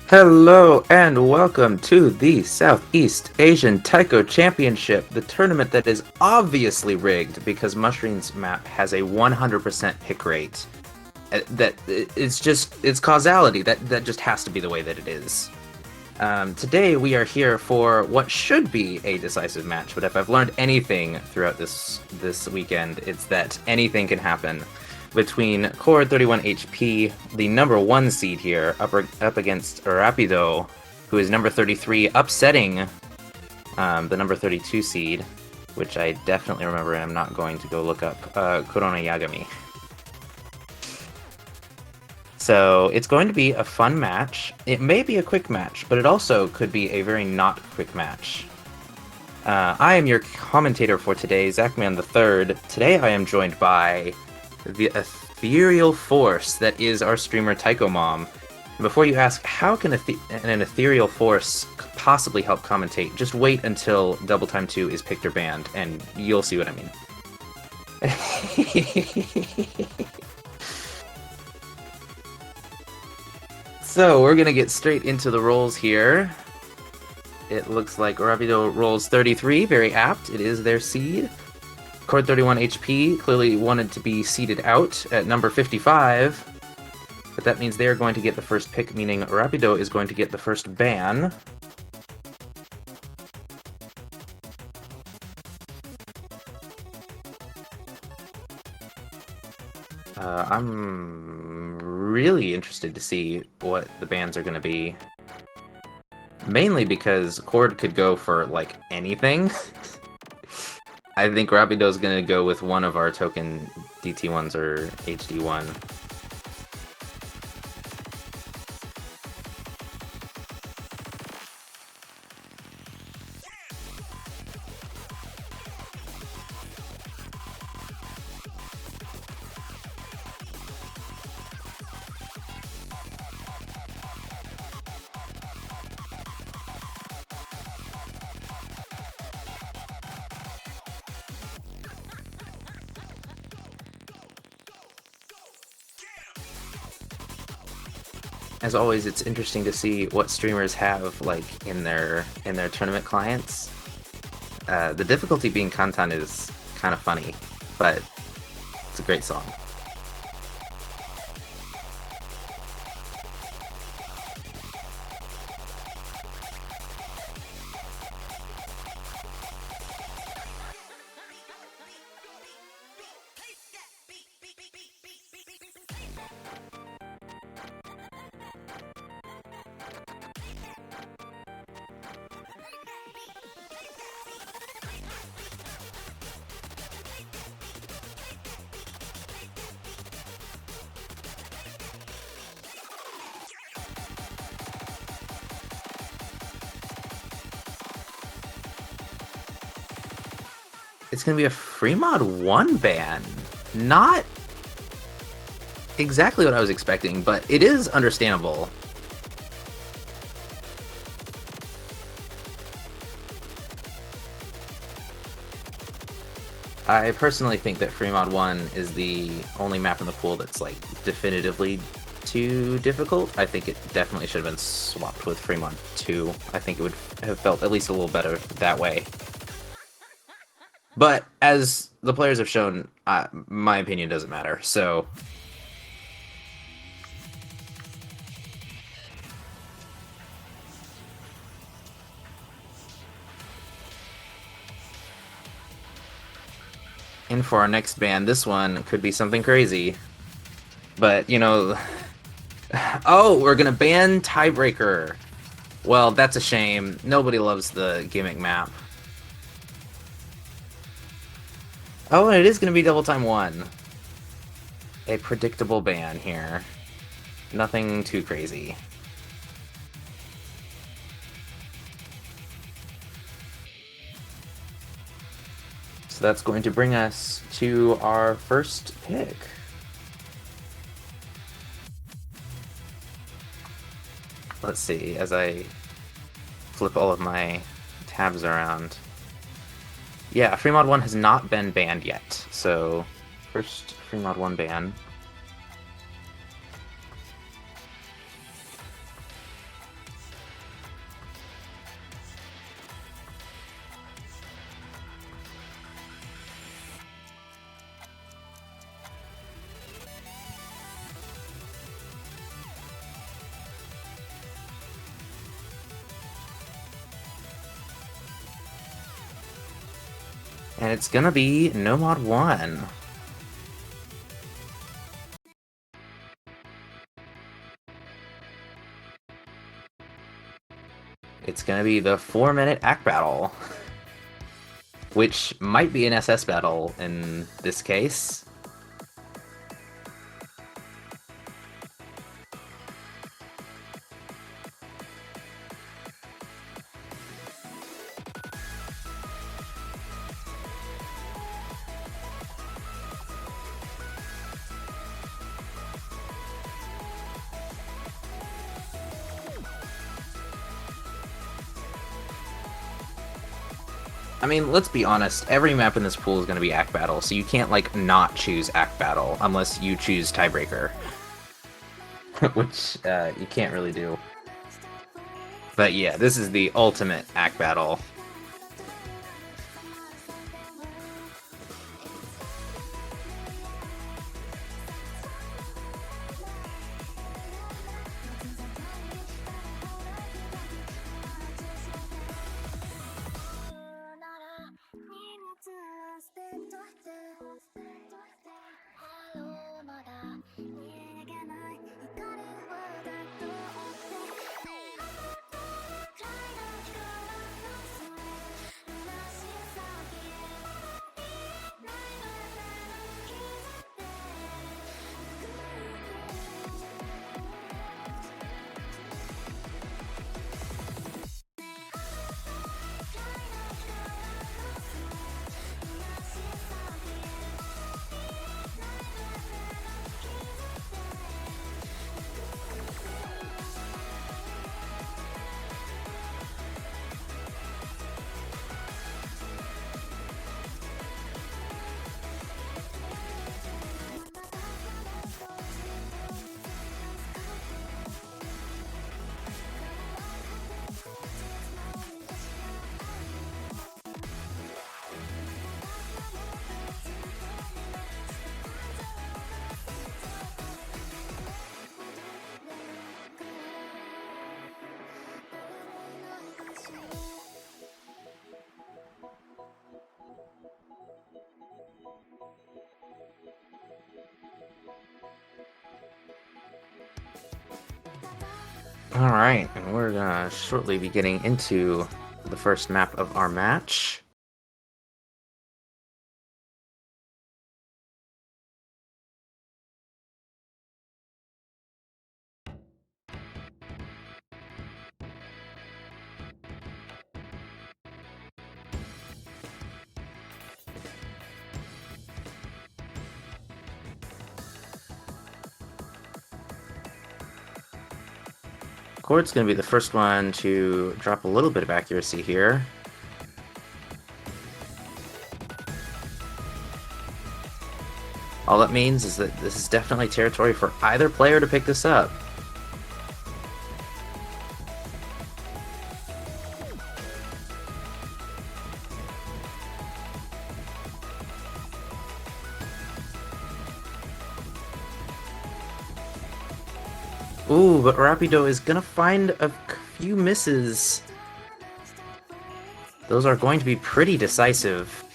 Hello and welcome to the Southeast Asian Taiko Championship, the tournament that is obviously rigged because Mushroom's map has a 100% pick rate. It's causality. That just has to be the way that it is. Today we are here for what should be a decisive match, but if I've learned anything throughout this weekend, it's that anything can happen between K0rd31HP, the number 1 seed here, up against Rapido, who is number 33, upsetting the number 32 seed, which I definitely remember, and I'm not going to go look up, Corona Yagami. So it's going to be a fun match. It may be a quick match, but it also could be a very not quick match. I am your commentator for today, Zachman III. Today I am joined by the ethereal force that is our streamer Taiko Mom. Before you ask, how can an ethereal force possibly help commentate, just wait until Double Time 2 is picked or banned, and you'll see what I mean. So, we're gonna get straight into the rolls here. It looks like Rapido rolls 33, very apt. It is their seed. K0rd31HP clearly wanted to be seeded out at number 55, but that means they are going to get the first pick, meaning Rapido is going to get the first ban. I'm really interested to see what the bans are going to be. Mainly because K0rd could go for, like, anything. I think Rapido's gonna go with one of our token DT1s or HD1. As always, it's interesting to see what streamers have like in their tournament clients. The difficulty being Kantan is kind of funny, but it's a great song. It's gonna be a free mod 1 ban. Not exactly what I was expecting, but it is understandable. I personally think that free mod 1 is the only map in the pool that's like definitively too difficult. I think it definitely should have been swapped with free mod 2. I think it would have felt at least a little better that way. But as the players have shown, my opinion doesn't matter, so... And for our next ban, this one could be something crazy. But, you know... Oh, we're gonna ban Tiebreaker! Well, that's a shame. Nobody loves the gimmick map. Oh, and it is going to be Double Time 1. A predictable ban here. Nothing too crazy. So that's going to bring us to our first pick. Let's see, as I flip all of my tabs around. Yeah, free mod 1 has not been banned yet, so first free mod 1 ban. And it's gonna be No Mod 1. It's gonna be the 4-minute act battle, which might be an SS battle in this case. I mean, let's be honest, every map in this pool is going to be Act Battle, so you can't, like, not choose Act Battle unless you choose Tiebreaker. Which, you can't really do. But yeah, this is the ultimate Act Battle. Alright, and we're gonna shortly be getting into the first map of our match. K0rd's going to be the first one to drop a little bit of accuracy here. All that means is that this is definitely territory for either player to pick this up. Ooh, but Rapido is gonna find a few misses. Those are going to be pretty decisive.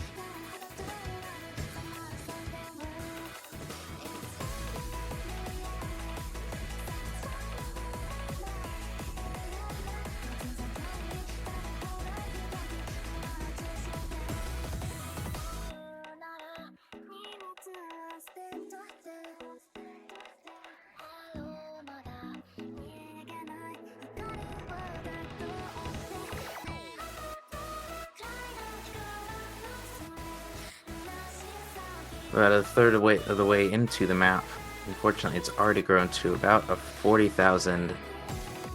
About a third of the way into the map. Unfortunately, it's already grown to about a 40,000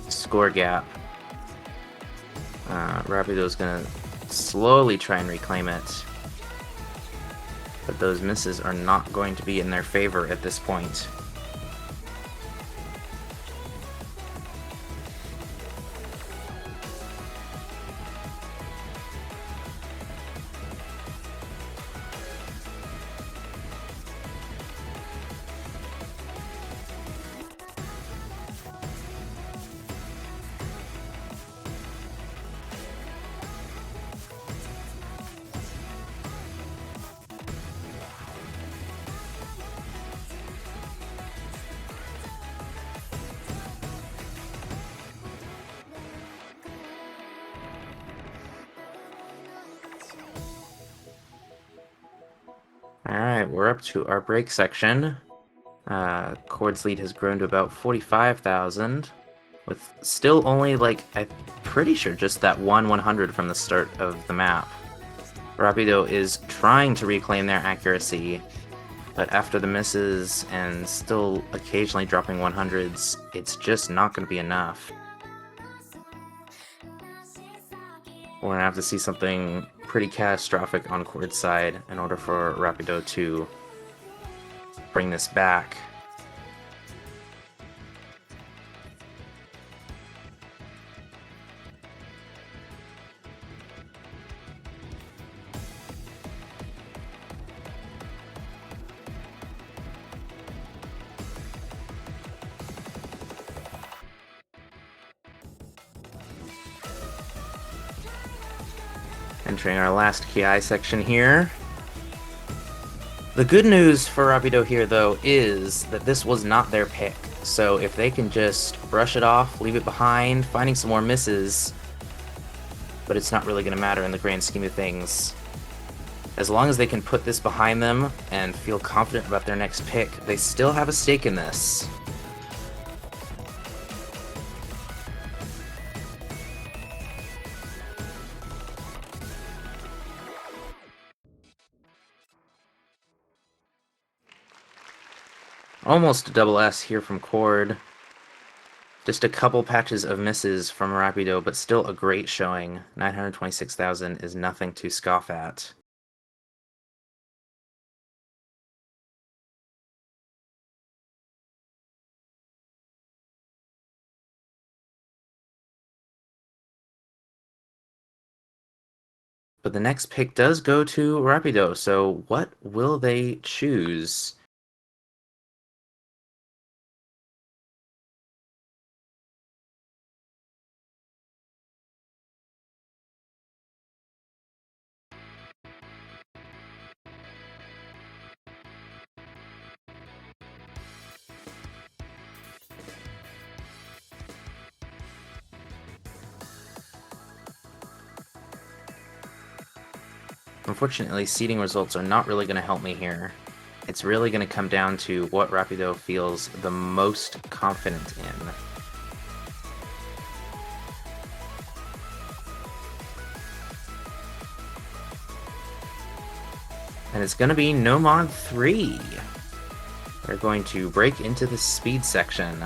score gap. Rapido's gonna slowly try and reclaim it, but those misses are not going to be in their favor at this point. Alright, we're up to our break section. K0rd's lead has grown to about 45,000, with still only, like, I'm pretty sure just that 100 from the start of the map. Rapido is trying to reclaim their accuracy, but after the misses and still occasionally dropping 100s, it's just not going to be enough. We're going to have to see something pretty catastrophic on K0rd's side in order for Rapido to bring this back. Entering our last KI section here. The good news for Rapido here, though, is that this was not their pick. So if they can just brush it off, leave it behind, finding some more misses, but it's not really going to matter in the grand scheme of things. As long as they can put this behind them and feel confident about their next pick, they still have a stake in this. Almost a double S here from K0rd. Just a couple patches of misses from Rapido, but still a great showing. 926,000 is nothing to scoff at. But the next pick does go to Rapido, so what will they choose? Unfortunately, seeding results are not really going to help me here. It's really going to come down to what Rapido feels the most confident in. And it's going to be No Mod 3. They're going to break into the speed section.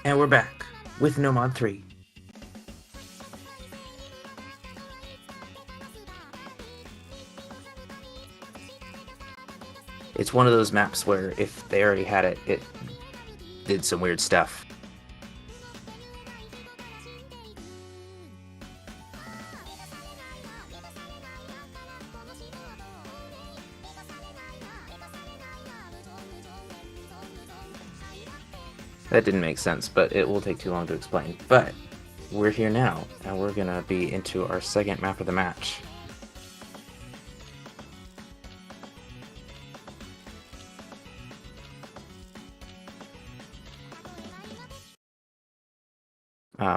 And we're back with No Mod 3. It's one of those maps where if they already had it, it did some weird stuff. That didn't make sense, but it will take too long to explain. But we're here now, and we're gonna be into our second map of the match.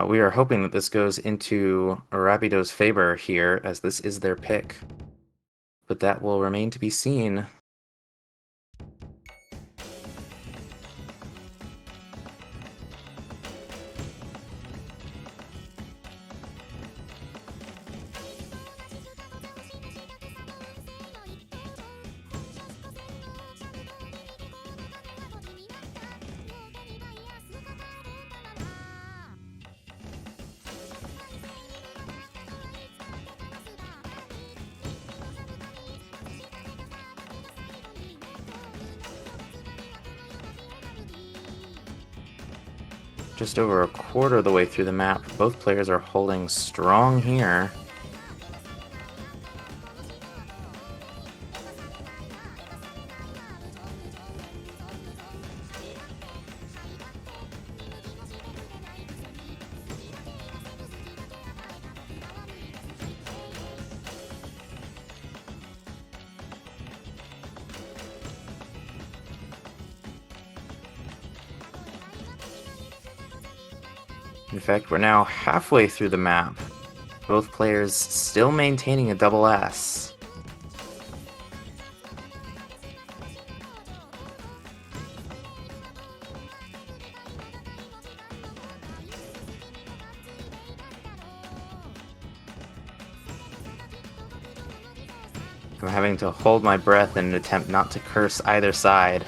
We are hoping that this goes into rrapido's favor here, as this is their pick. But that will remain to be seen. Just over a quarter of the way through the map, both players are holding strong here. In fact, we're now halfway through the map. Both players still maintaining a double S. I'm having to hold my breath in an attempt not to curse either side.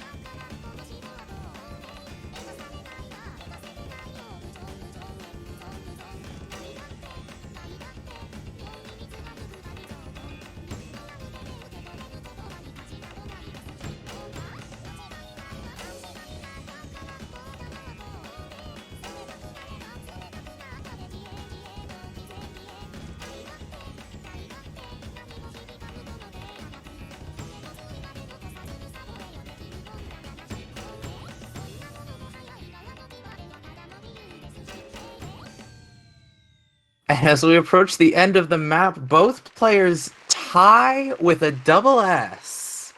As we approach the end of the map, both players tie with a double S.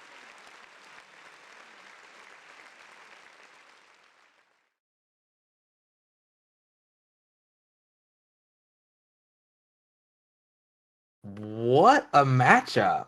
What a matchup.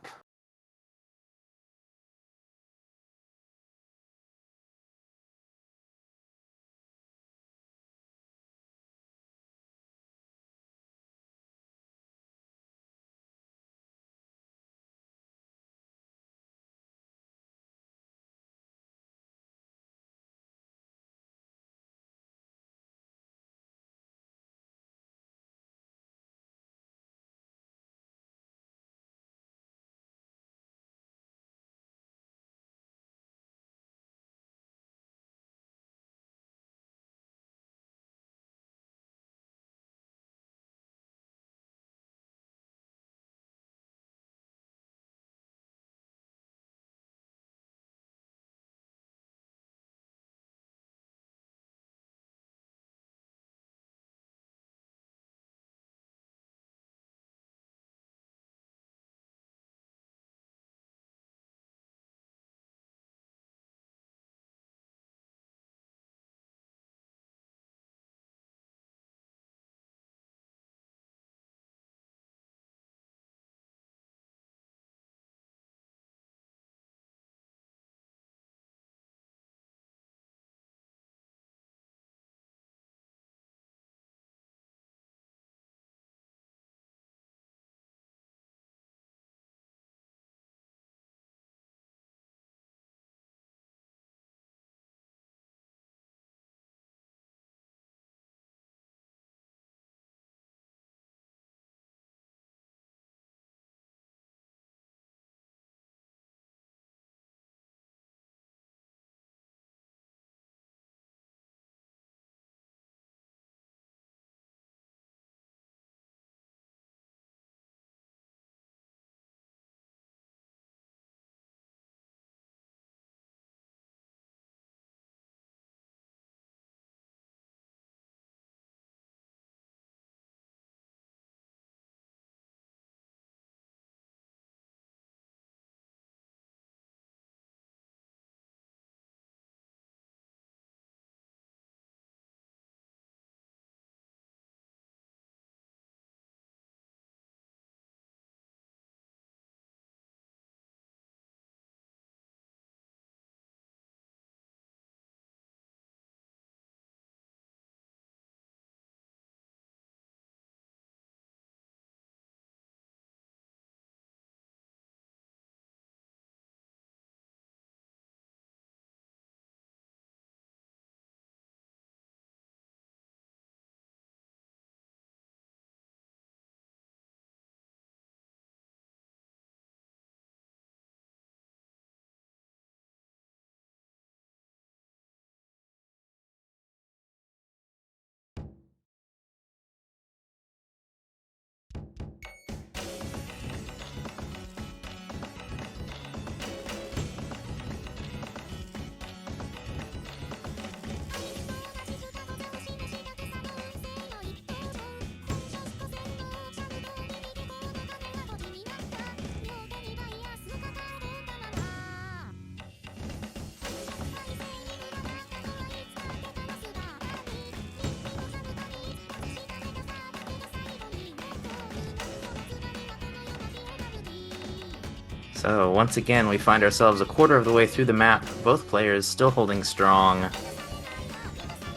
So once again, we find ourselves a quarter of the way through the map, both players still holding strong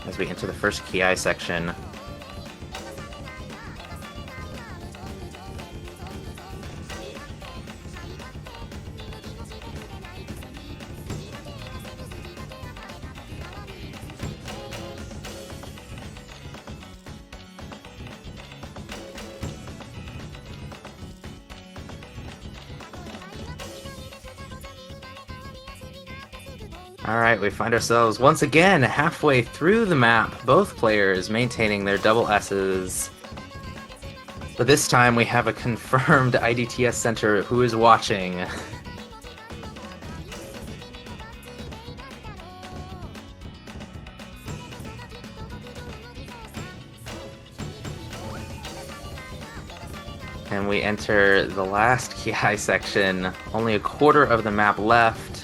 as we enter the first Ki section. Alright, we find ourselves once again halfway through the map, both players maintaining their double S's. But this time we have a confirmed IDTS center who is watching. And we enter the last Ki section, only a quarter of the map left.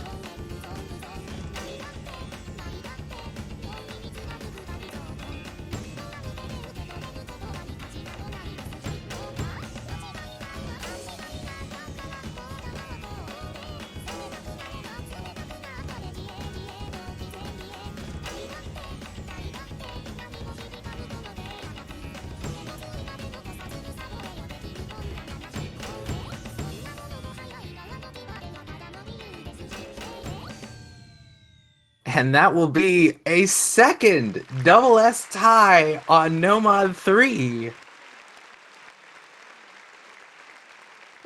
And that will be a second double S tie on Nomad 3.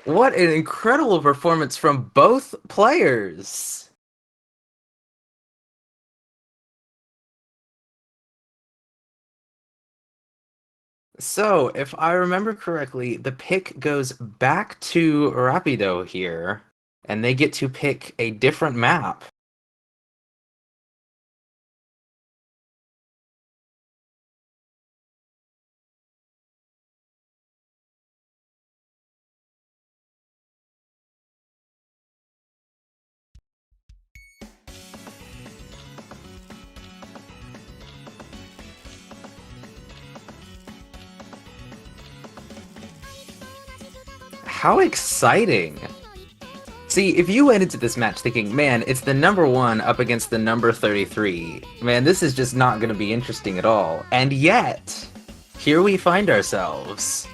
What an incredible performance from both players. So, if I remember correctly, the pick goes back to Rapido here, and they get to pick a different map. How exciting! See, if you went into this match thinking, man, it's the number 1 up against the number 33, man, this is just not going to be interesting at all. And yet, here we find ourselves.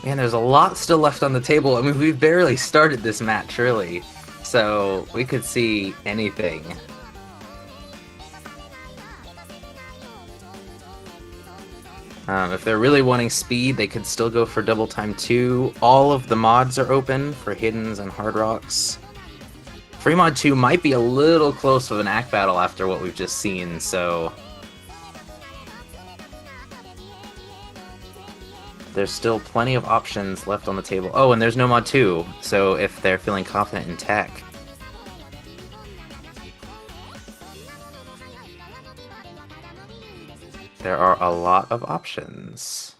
Man, there's a lot still left on the table. I mean, we've barely started this match, really. So, we could see anything. If they're really wanting speed, they could still go for double time 2. All of the mods are open for Hiddens and Hard Rocks. Free mod 2 might be a little close with an act battle after what we've just seen, so... there's still plenty of options left on the table. Oh, and there's no mod 2, so if they're feeling confident in tech. There are a lot of options.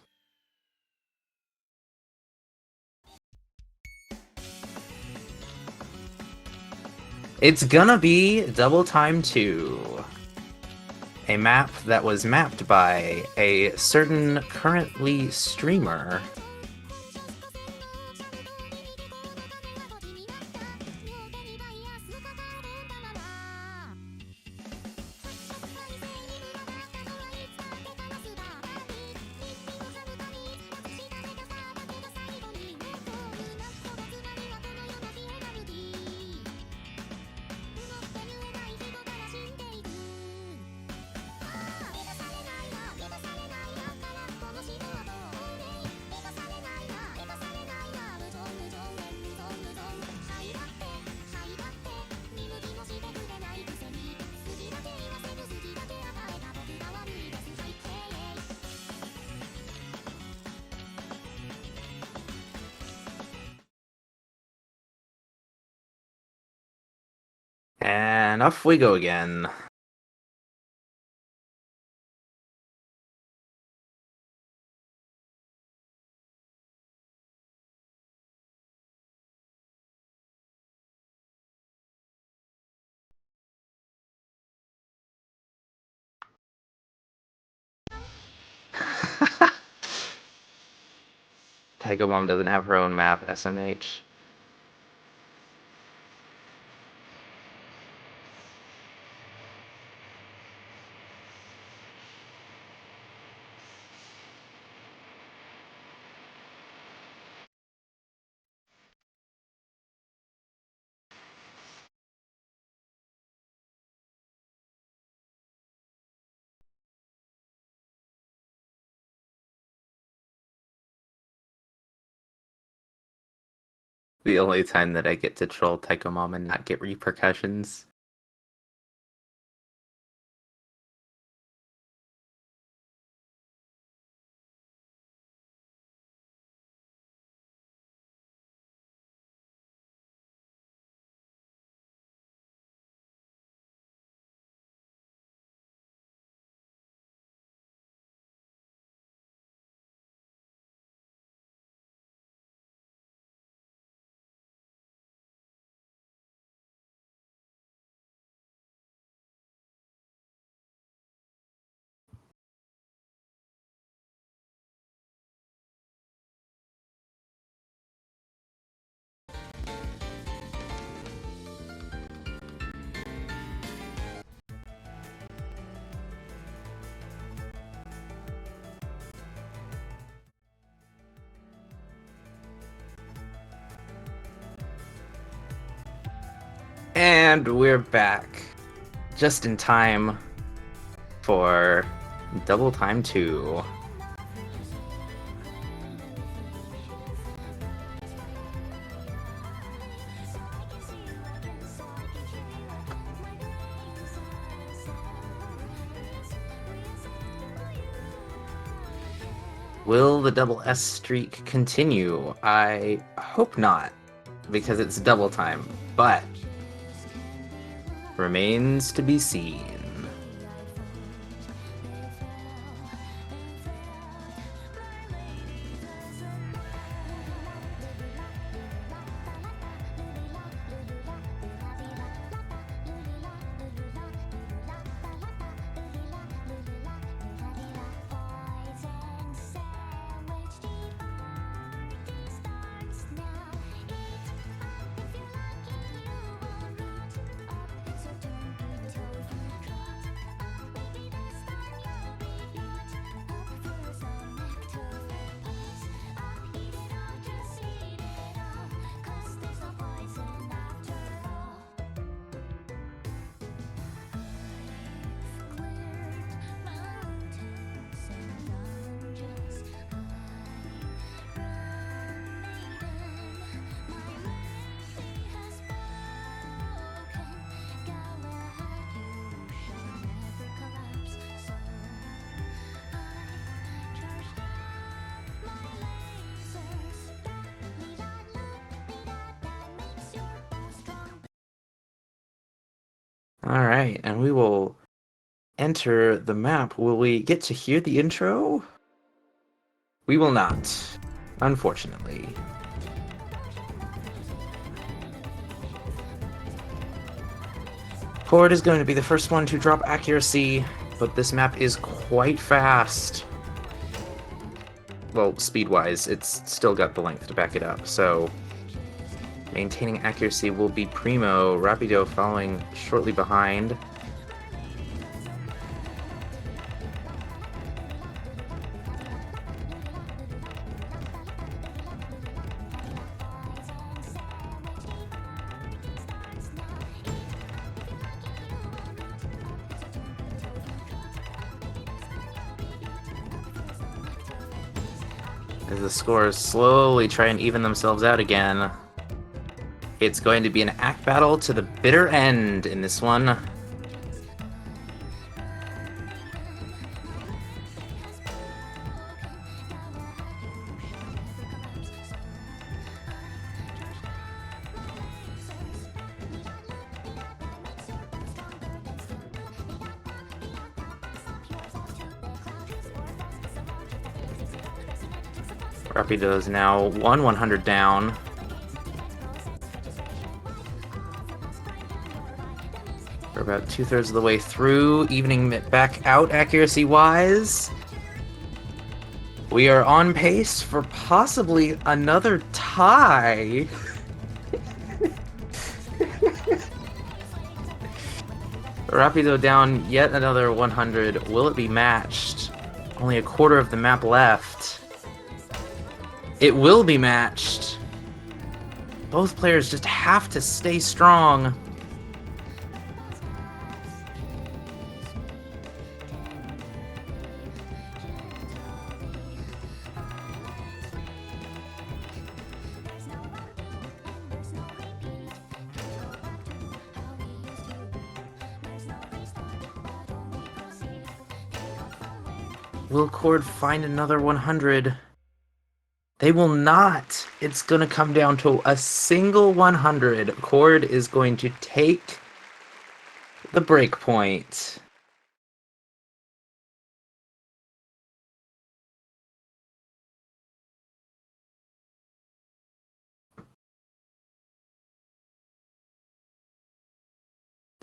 It's gonna be Double Time 2. A map that was mapped by a certain currently streamer. And off we go again. Tycho Mom doesn't have her own map, SMH. The only time that I get to troll Tycho Mom and not get repercussions. And we're back. Just in time for Double Time 2. Will the double S streak continue? I hope not, because it's double time, but remains to be seen. Alright, and we will enter the map. Will we get to hear the intro? We will not, unfortunately. K0rd is going to be the first one to drop accuracy, but this map is quite fast. Well, speed-wise, it's still got the length to back it up, so maintaining accuracy will be primo. Rapido following shortly behind. As the scores slowly try and even themselves out again. It's going to be an act battle to the bitter end in this one. Rapido is now 100 down. We're about 2/3 of the way through, evening it back out accuracy-wise. We are on pace for possibly another tie. Rapido down yet another 100. Will it be matched? Only a quarter of the map left. It will be matched. Both players just have to stay strong. Will K0rd find another 100? They will not. It's going to come down to a single 100. K0rd is going to take the break point.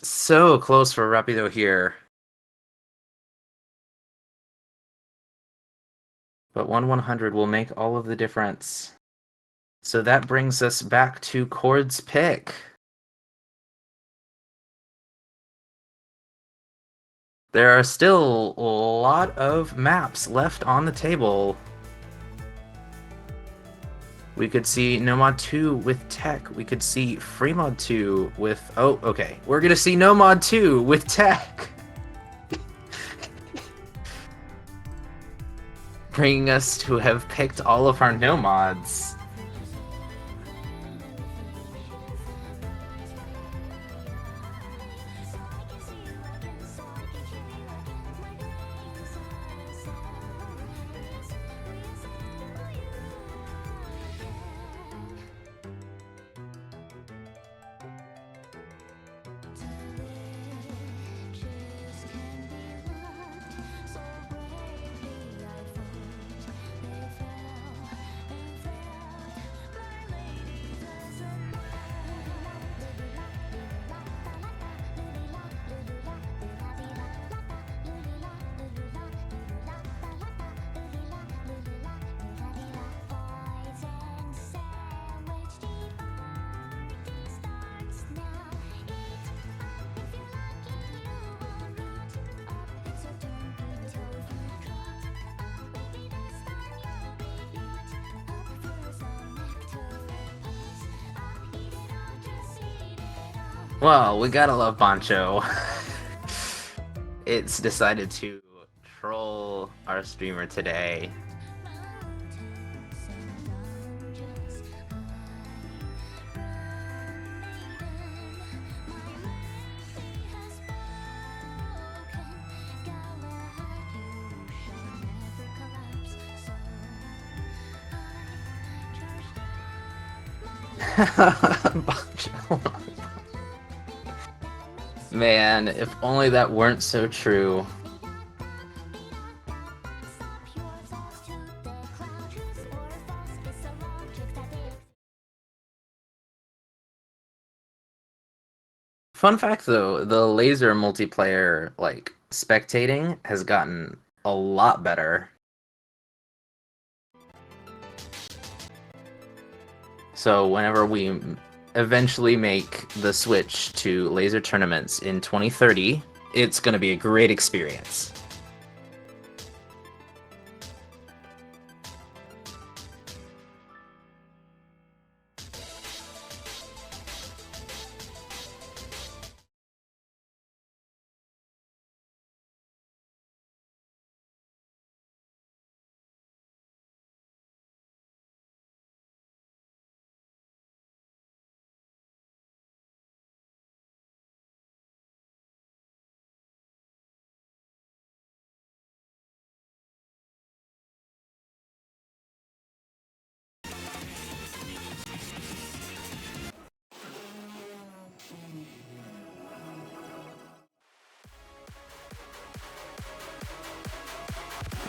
So close for Rapido here. But 100 will make all of the difference. So that brings us back to K0rd's pick. There are still a lot of maps left on the table. We could see Nomod 2 with Tech. We could see Freemod 2 with... Oh, okay. We're going to see Nomod 2 with Tech. Bringing us to have picked all of our Nomods. Well, we gotta love Boncho. It's decided to troll our streamer today. Boncho. Man, if only that weren't so true. Fun fact though, the laser multiplayer, like, spectating has gotten a lot better. So whenever we eventually make the switch to laser tournaments in 2030, it's going to be a great experience.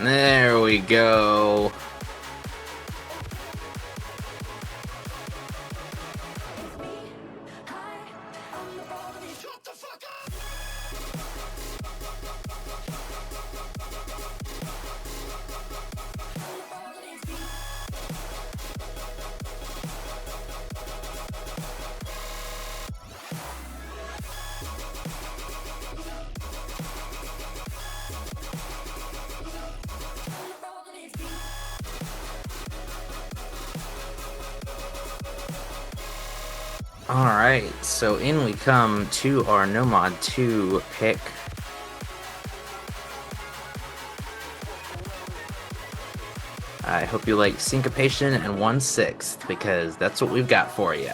There we go. Alright, so in we come to our No Mod 2 pick. I hope you like Syncopation and 1/6, because that's what we've got for you.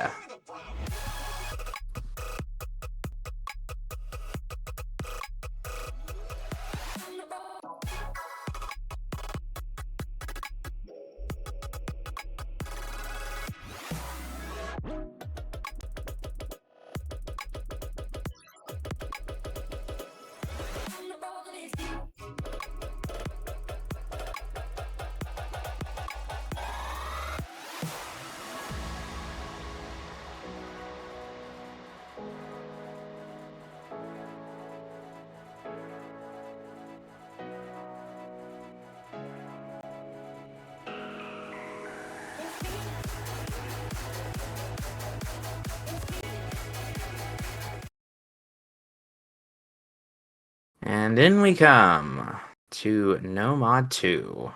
And in we come to No Mod 2.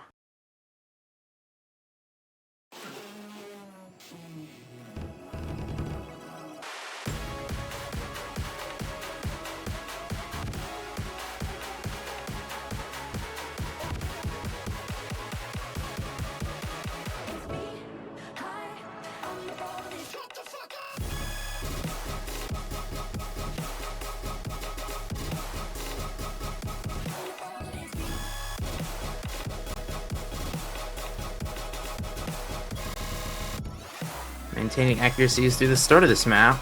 Maintaining accuracies through the start of this map.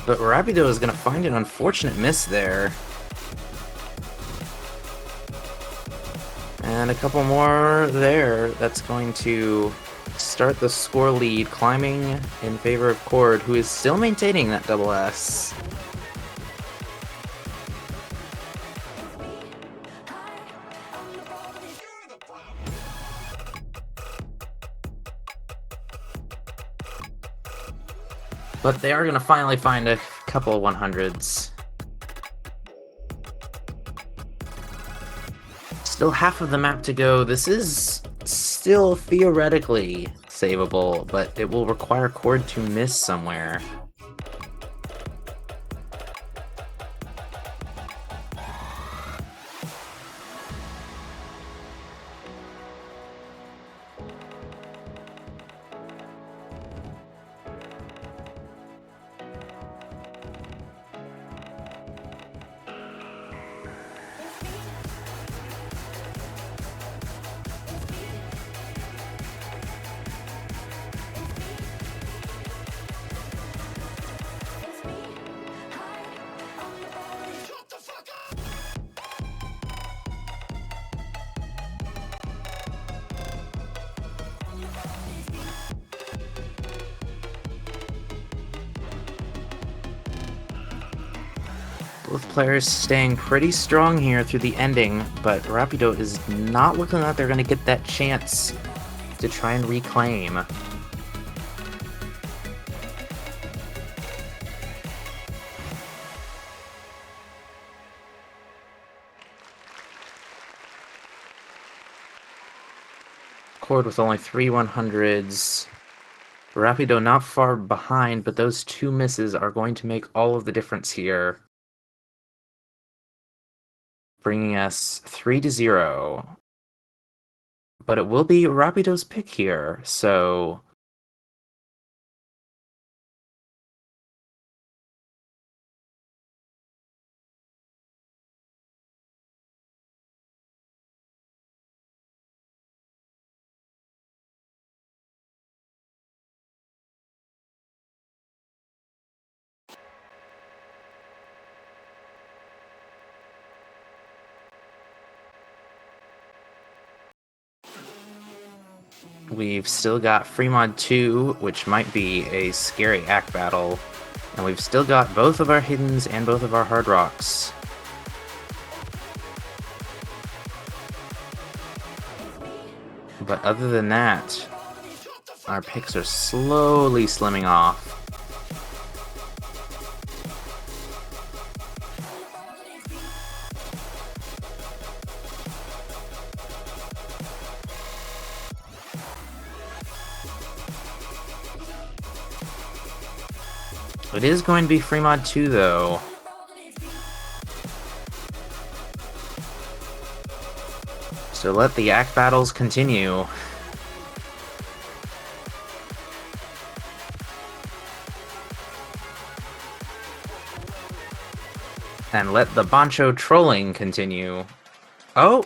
But Rapido is going to find an unfortunate miss there. And a couple more there. That's going to start the score lead, climbing in favor of K0rd, who is still maintaining that double S. But they are going to finally find a couple of 100s. Still half of the map to go. This is still theoretically savable, but it will require K0rd to miss somewhere. Both players staying pretty strong here through the ending, but Rapido is not looking like they're going to get that chance to try and reclaim. K0rd with only 3 100s. Rapido not far behind, but those two misses are going to make all of the difference here. Bringing us 3-0. But it will be Rapido's pick here, so... We've still got Fremod 2, which might be a scary act battle. And we've still got both of our Hiddens and both of our Hard Rocks. But other than that, our picks are slowly slimming off. It is going to be free mod 2, though. So let the act battles continue. And let the Bancho trolling continue. Oh!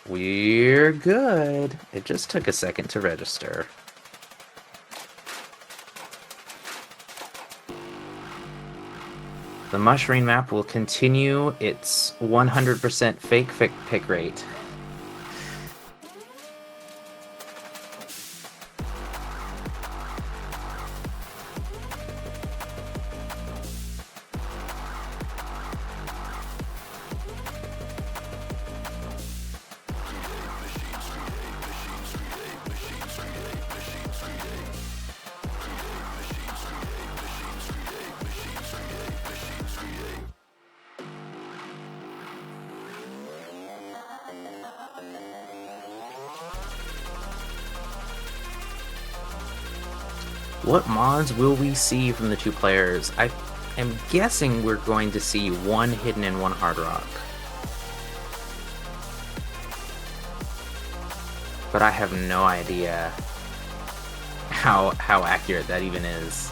We're good. It just took a second to register. The Mushroom map will continue its 100% fake pick rate. What mods will we see from the two players? I am guessing we're going to see one hidden and one hard rock. But I have no idea how accurate that even is.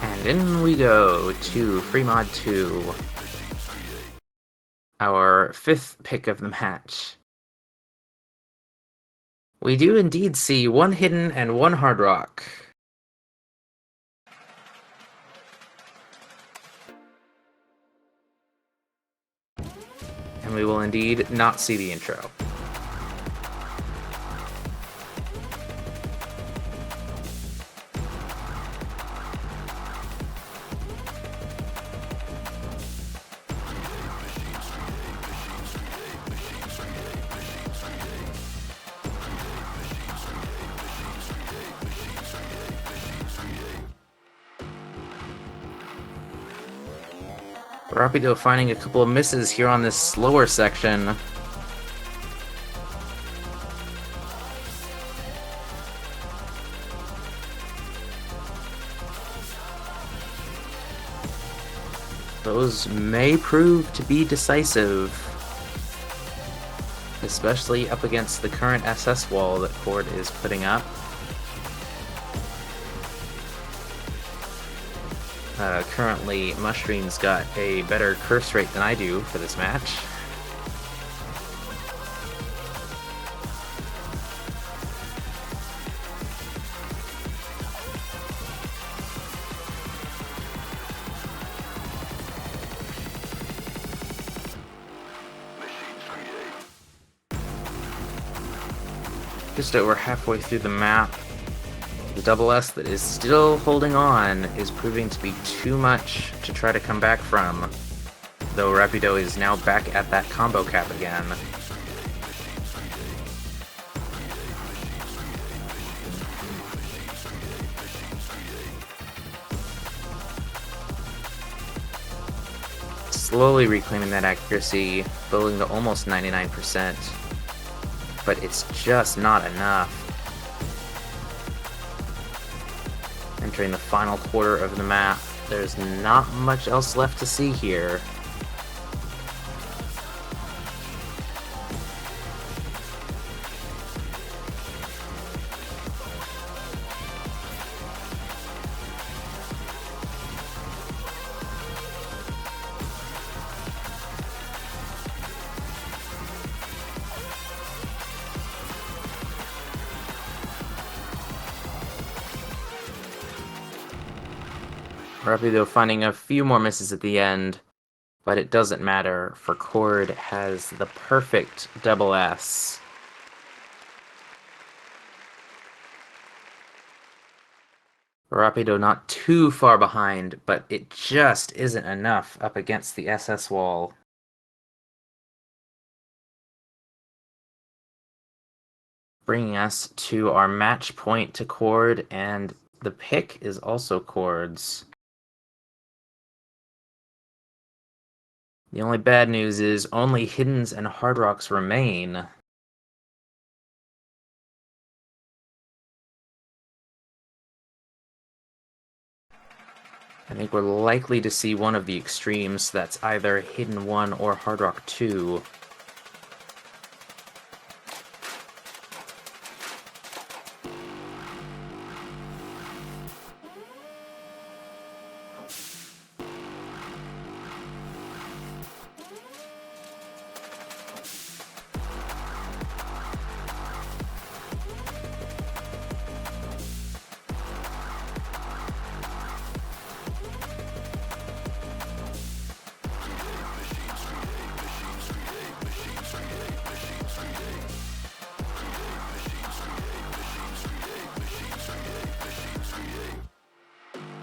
And in we go to Free Mod 2. Our fifth pick of the match. We do indeed see one hidden and one hard rock. And we will indeed not see the intro. Rapido finding a couple of misses here on this slower section. Those may prove to be decisive, especially up against the current SS wall that K0rd is putting up. Currently, Mushroom's got a better curse rate than I do for this match. Just over halfway through the map. The double S that is still holding on is proving to be too much to try to come back from, though Rapido is now back at that combo cap again. Slowly reclaiming that accuracy, building to almost 99%, but it's just not enough. Entering the final quarter of the map, there's not much else left to see here. Rapido finding a few more misses at the end, but it doesn't matter, for K0rd has the perfect double S. Rapido not too far behind, but it just isn't enough up against the SS wall. Bringing us to our match point to K0rd, and the pick is also K0rd's. The only bad news is only Hiddens and Hard Rocks remain. I think we're likely to see one of the extremes, that's either Hidden 1 or Hard Rock 2.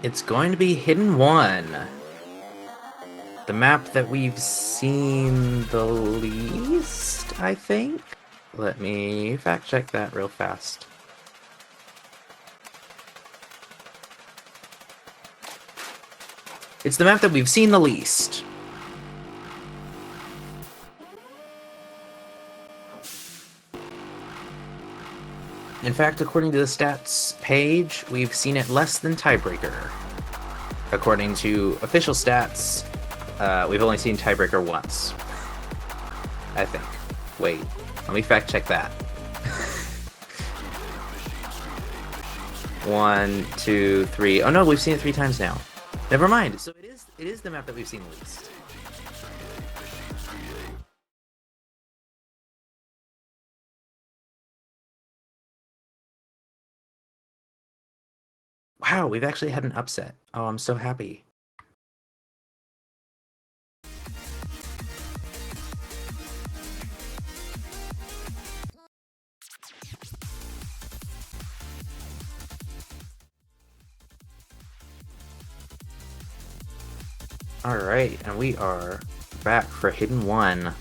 It's going to be Hidden 1. The map that we've seen the least, I think? Let me fact check that real fast. It's the map that we've seen the least. In fact, according to the stats page, we've seen it less than Tiebreaker. According to official stats, we've only seen Tiebreaker once. I think. Wait, let me fact check that. 1, 2, 3. Oh no, we've seen it 3 times now. Never mind. So it is the map that we've seen the least. Wow, we've actually had an upset. Oh, I'm so happy. Alright, and we are back for Hidden 1.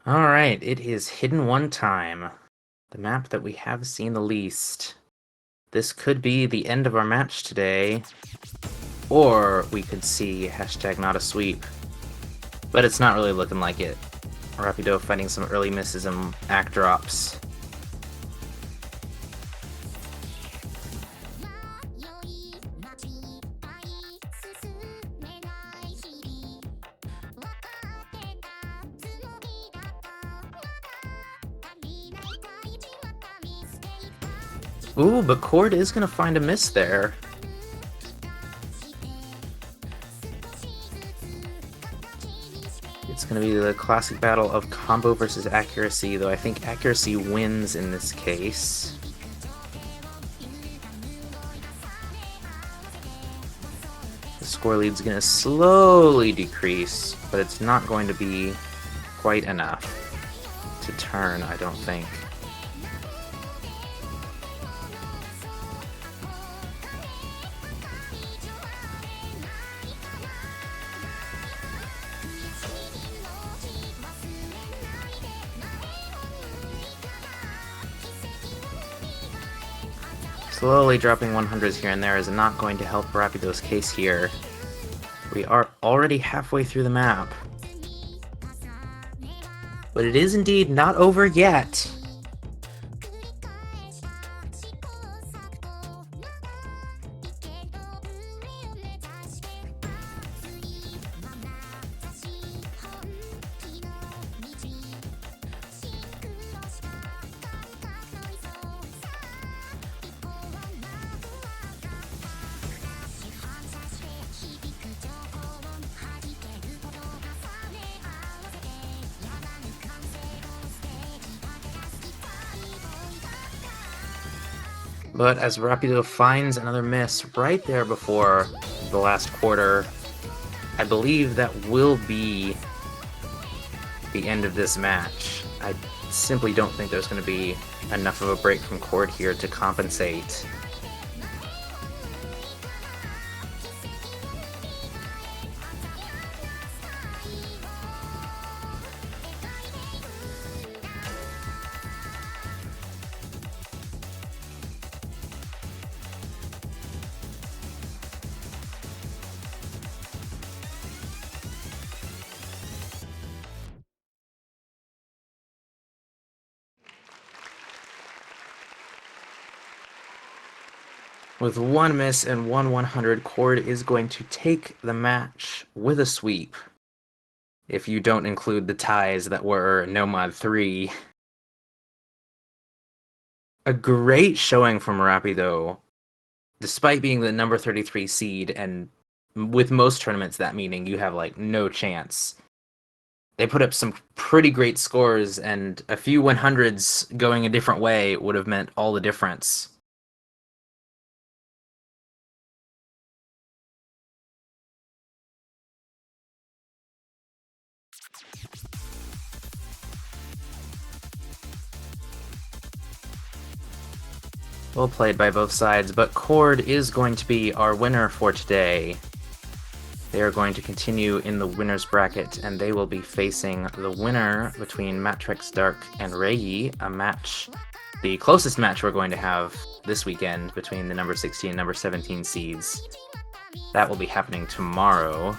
Alright, it is Hidden 1 time. The map that we have seen the least. This could be the end of our match today, or we could see hashtag not a sweep. But it's not really looking like it. Rapido fighting some early misses and act drops. Ooh, but K0rd is gonna find a miss there. It's gonna be the classic battle of combo versus accuracy, though I think accuracy wins in this case. The score lead's gonna slowly decrease, but it's not going to be quite enough to turn, I don't think. Slowly dropping 100s here and there is not going to help Rapido's case here. We are already halfway through the map. But it is indeed not over yet. But as Rapido finds another miss right there before the last quarter, I believe that will be the end of this match. I simply don't think there's going to be enough of a break from K0rd here to compensate. With one miss and one 100, K0rd is going to take the match with a sweep. If you don't include the ties that were Nomad 3. A great showing from Rapido, despite being the number 33 seed, and with most tournaments that meaning you have like no chance. They put up some pretty great scores, and a few 100s going a different way would have meant all the difference. Well played by both sides, but K0rd is going to be our winner for today. They are going to continue in the winner's bracket, and they will be facing the winner between Matrix Dark and Rei, a match, the closest match we're going to have this weekend between the number 16 and number 17 seeds. That will be happening tomorrow.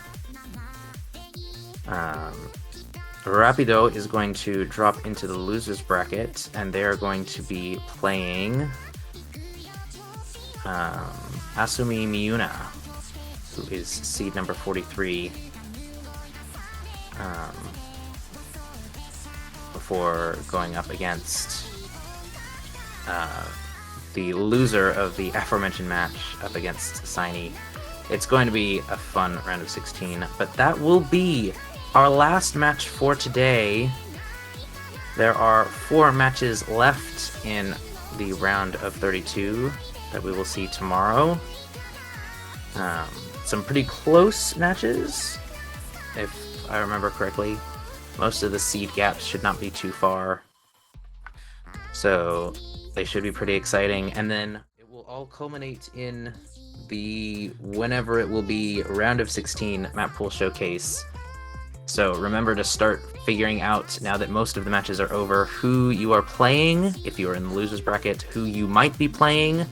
Rapido is going to drop into the loser's bracket, and they are going to be playing Asumi Miyuna, who is seed number 43, before going up against the loser of the aforementioned match up against Saini. It's going to be a fun round of 16, but that will be our last match for today. There are 4 matches left in the round of 32 that we will see tomorrow. Some pretty close matches, if I remember correctly. Most of the seed gaps should not be too far, so they should be pretty exciting. And then it will all culminate in the whenever it will be round of 16 map pool showcase. So remember to start figuring out, now that most of the matches are over, who you are playing, if you are in the losers bracket, who you might be playing,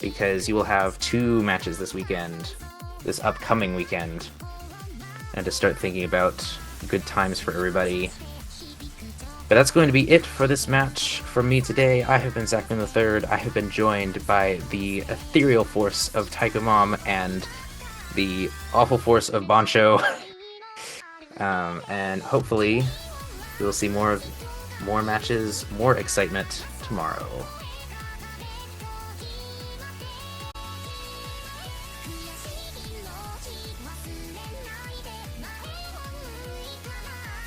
because you will have 2 matches this weekend this upcoming weekend, and to start thinking about good times for everybody. But that's going to be it for this match from me today. I have been Zachman III. I have been joined by the ethereal force of Taiko Mom and the awful force of Bancho. And hopefully we'll see more matches, more excitement tomorrow.